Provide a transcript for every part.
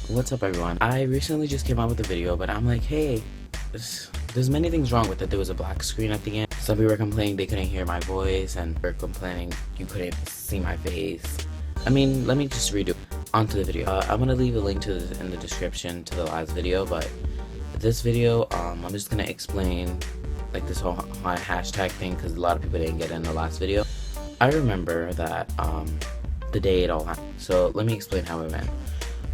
What's up, everyone? I recently just came out with a video, but I'm like, hey, there's many things wrong with it. There was a black screen at the end. Some people were complaining they couldn't hear my voice, and were complaining you couldn't see my face. I mean, let me just redo onto the video. I'm gonna leave a link to this in the description to the last video, but this video, I'm just gonna explain like this whole hashtag thing because a lot of people didn't get it in the last video. I remember that the day it all happened. So let me explain how it went.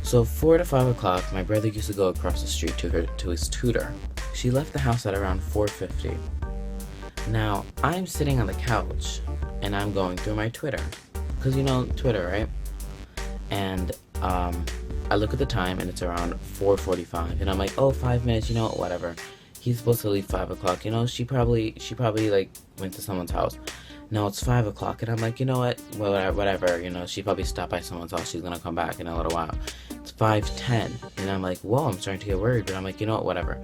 So 4 to 5 o'clock, my brother used to go across the street to his tutor. She left the house at around 4:50. Now, I'm sitting on the couch, and I'm going through my Twitter. Because you know Twitter, right? And I look at the time, and it's around 4:45. And I'm like, oh, 5 minutes, you know, whatever. He's supposed to leave 5 o'clock. You know, she probably like went to someone's house. No, it's 5 o'clock, and I'm like, you know what? Well, whatever. You know, she probably stopped by someone's house. She's gonna come back in a little while. It's 5:10, and I'm like, whoa, I'm starting to get worried. But I'm like, you know what? Whatever.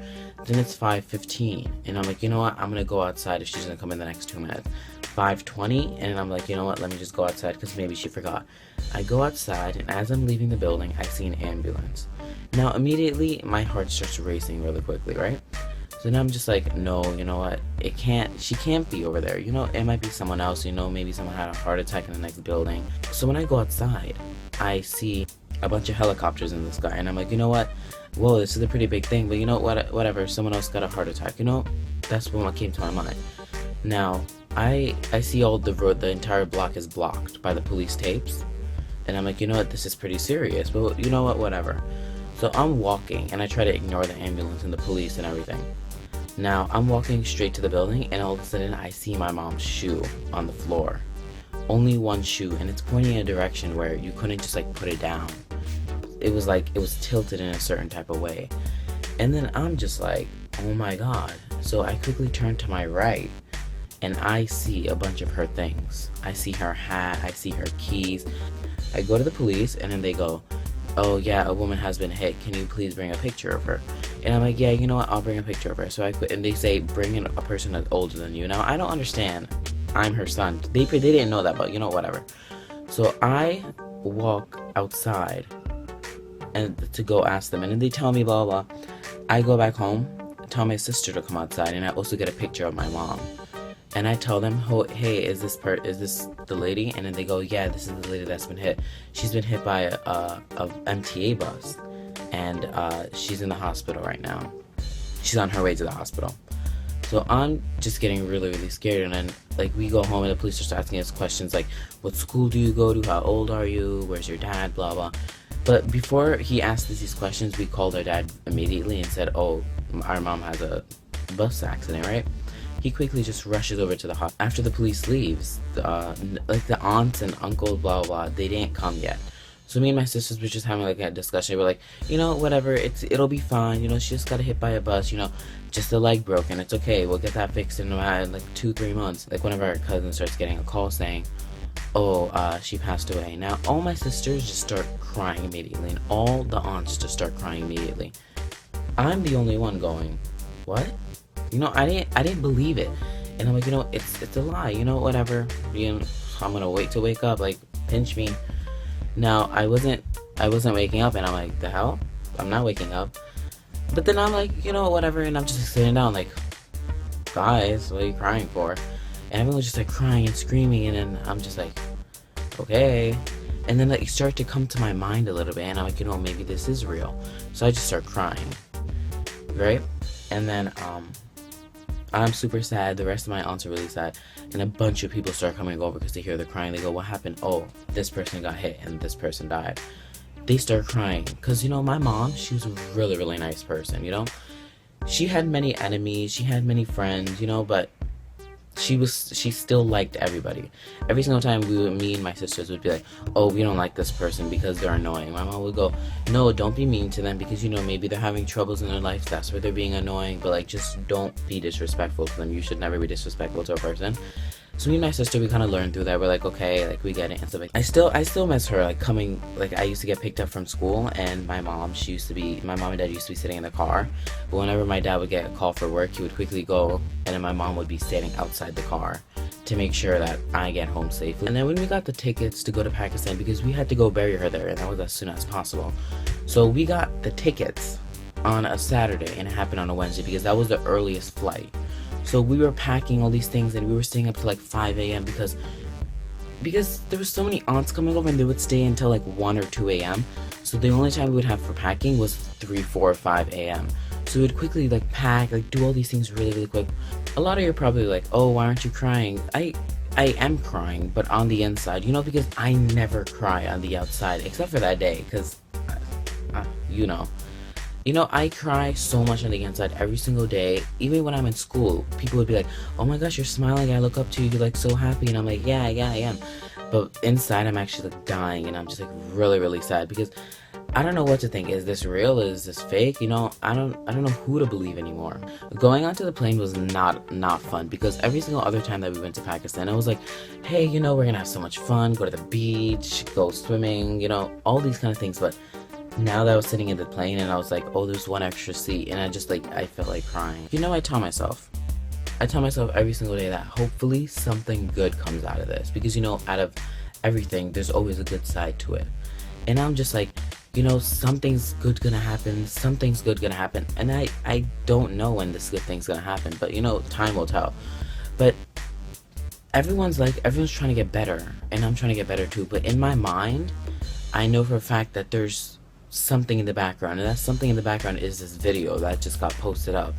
Then it's 5:15, and I'm like, you know what? I'm gonna go outside if she's gonna come in the next 2 minutes. 5:20, and I'm like, you know what? Let me just go outside because maybe she forgot. I go outside, and as I'm leaving the building, I see an ambulance. Now, immediately, my heart starts racing really quickly, right? So now I'm just like, no, you know what, she can't be over there, you know, it might be someone else, you know, maybe someone had a heart attack in the next building. So when I go outside, I see a bunch of helicopters in the sky, and I'm like, you know what, whoa, this is a pretty big thing, but you know what, whatever, someone else got a heart attack, you know, that's what came to my mind. Now, I see all the road, the entire block is blocked by the police tapes, and I'm like, you know what, this is pretty serious, but you know what, whatever. So I'm walking, and I try to ignore the ambulance and the police and everything. Now, I'm walking straight to the building, and all of a sudden, I see my mom's shoe on the floor. Only one shoe, and it's pointing in a direction where you couldn't just, like, put it down. It was tilted in a certain type of way. And then I'm just like, oh my god. So I quickly turn to my right, and I see a bunch of her things. I see her hat, I see her keys. I go to the police, and then they go, oh yeah, a woman has been hit, can you please bring a picture of her? And I'm like, yeah, you know what, I'll bring a picture of her. So I quit, and they say, bring in a person that's older than you. Now, I don't understand. I'm her son. They didn't know that, but you know, whatever. So I walk outside and to go ask them, and then they tell me blah, blah, blah. I go back home, tell my sister to come outside, and I also get a picture of my mom. And I tell them, oh, hey, is this the lady? And then they go, yeah, this is the lady that's been hit. She's been hit by a MTA bus, and she's in the hospital right now. She's on her way to the hospital. So I'm just getting really, really scared. And then, like, we go home, and the police are asking us questions like, what school do you go to? How old are you? Where's your dad? Blah, blah. But before he asked us these questions, we called our dad immediately and said, oh, our mom has a bus accident, right? He quickly just rushes over to the hospital. After the police leaves, like the aunts and uncles, blah, blah, they didn't come yet. So me and my sisters were just having like a discussion. We're like, you know, whatever, it'll be fine. You know, she just got hit by a bus, you know, just a leg broken. It's okay. We'll get that fixed in like 2-3 months. Like one of our cousins starts getting a call saying, oh, she passed away. Now, all my sisters just start crying immediately, and all the aunts just start crying immediately. I'm the only one going, what? You know, I didn't believe it, and I'm like, you know, it's a lie. You know, whatever. You know, I'm gonna wake up, like, pinch me. Now, I wasn't waking up, and I'm like, the hell? I'm not waking up. But then I'm like, you know, whatever, and I'm just sitting down, like, guys, what are you crying for? And everyone's just like crying and screaming, and then I'm just like, okay. And then like it started to come to my mind a little bit, and I'm like, you know, maybe this is real. So I just start crying, right? And then I'm super sad. The rest of my aunts are really sad, and a bunch of people start coming over because they hear the crying. They go, what happened? Oh, this person got hit and this person died. They start crying because, you know, my mom, she was a really, really nice person, you know. She had many enemies, she had many friends, you know, but she still liked everybody. Every single time me and my sisters would be like, oh, we don't like this person because they're annoying. My mom would go, no, don't be mean to them because, you know, maybe they're having troubles in their life, that's where they're being annoying, but like, just don't be disrespectful to them. You should never be disrespectful to a person. So me and my sister, we kind of learned through that. We're like, okay, like, we get it and stuff. Like, I still miss her, like, coming, like, I used to get picked up from school, and my mom and dad used to be sitting in the car. But whenever my dad would get a call for work, he would quickly go, and then my mom would be standing outside the car to make sure that I get home safely. And then when we got the tickets to go to Pakistan, because we had to go bury her there, and that was as soon as possible. So we got the tickets on a Saturday, and it happened on a Wednesday because that was the earliest flight. So we were packing all these things, and we were staying up to like 5 a.m. because there was so many aunts coming over, and they would stay until like 1 or 2 a.m. So the only time we would have for packing was 3, 4, or 5 a.m. So we would quickly like pack, like do all these things really, really quick. A lot of you are probably like, oh, why aren't you crying? I am crying, but on the inside, you know, because I never cry on the outside, except for that day, because, you know, I cry so much on the inside every single day. Even when I'm in school, people would be like, oh my gosh, you're smiling, I look up to you, you're like so happy, and I'm like, yeah, I am. But inside, I'm actually like dying, and I'm just like really, really sad, because I don't know what to think. Is this real? Is this fake? You know, I don't know who to believe anymore. Going onto the plane was not fun, because every single other time that we went to Pakistan, I was like, hey, you know, we're gonna have so much fun, go to the beach, go swimming, you know, all these kind of things. But now that I was sitting in the plane and I was like, oh, there's one extra seat, and I felt like crying. You know, I tell myself every single day that hopefully something good comes out of this, because, you know, out of everything, there's always a good side to it. And I'm just like, you know, something's good gonna happen, and I don't know when this good thing's gonna happen, but, you know, time will tell. But everyone's trying to get better, and I'm trying to get better too, but in my mind, I know for a fact that there's something in the background, and that something in the background is this video that just got posted up.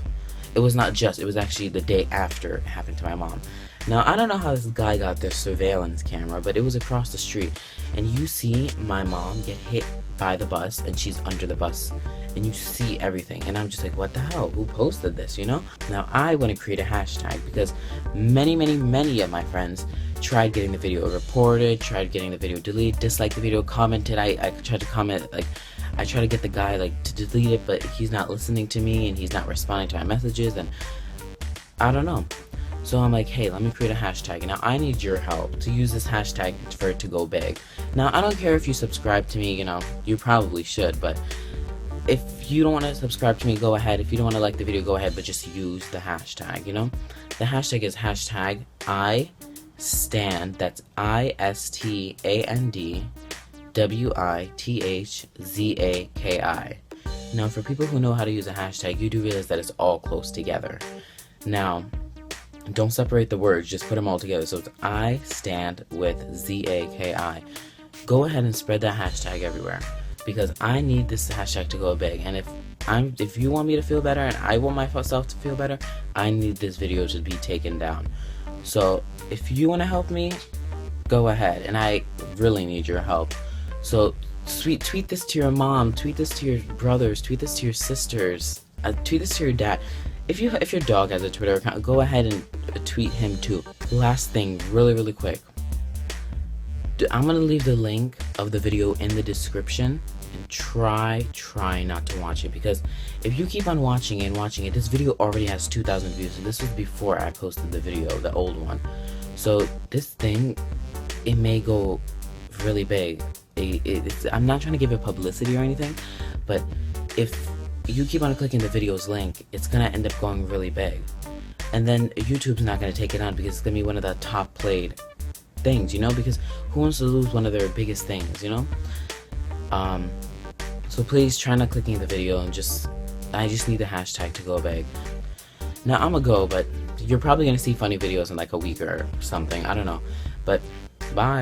It was actually the day after it happened to my mom. Now, I don't know how this guy got this surveillance camera, but it was across the street, and you see my mom get hit by the bus, and she's under the bus, and you see everything, and I'm just like, what the hell? Who posted this, you know? Now, I want to create a hashtag, because many of my friends tried getting the video reported, tried getting the video deleted, disliked the video, commented. I tried to comment, like, I tried to get the guy, like, to delete it, but he's not listening to me, and he's not responding to my messages, and I don't know. So I'm like, hey, let me create a hashtag. Now, I need your help to use this hashtag for it to go big. Now, I don't care if you subscribe to me, you know, you probably should, but if you don't want to subscribe to me, go ahead. If you don't want to like the video, go ahead, but just use the hashtag, you know? The hashtag is hashtag ISTAND, that's ISTANDWITHZAKI. Now, for people who know how to use a hashtag, you do realize that it's all close together. Now, don't separate the words, just put them all together. So it's ISTANDWithZAKI. Go ahead and spread that hashtag everywhere, because I need this hashtag to go big. And if you want me to feel better and I want myself to feel better, I need this video to be taken down. So if you want to help me, go ahead, and I really need your help. So tweet this to your mom, tweet this to your brothers, tweet this to your sisters, tweet this to your dad. If your dog has a Twitter account, go ahead and tweet him too. Last thing, really quick. I'm gonna leave the link of the video in the description, and try not to watch it, because if you keep on watching it, this video already has 2,000 views, and this was before I posted the video, the old one. So this thing, it may go really big. I'm not trying to give it publicity or anything, but if you keep on clicking the video's link, it's gonna end up going really big, and then YouTube's not gonna take it on, because it's gonna be one of the top played things, you know, because who wants to lose one of their biggest things, you know? So please try not clicking the video, and I just need the hashtag to go big. Now, I'm gonna go, but you're probably gonna see funny videos in like a week or something, I don't know, but bye.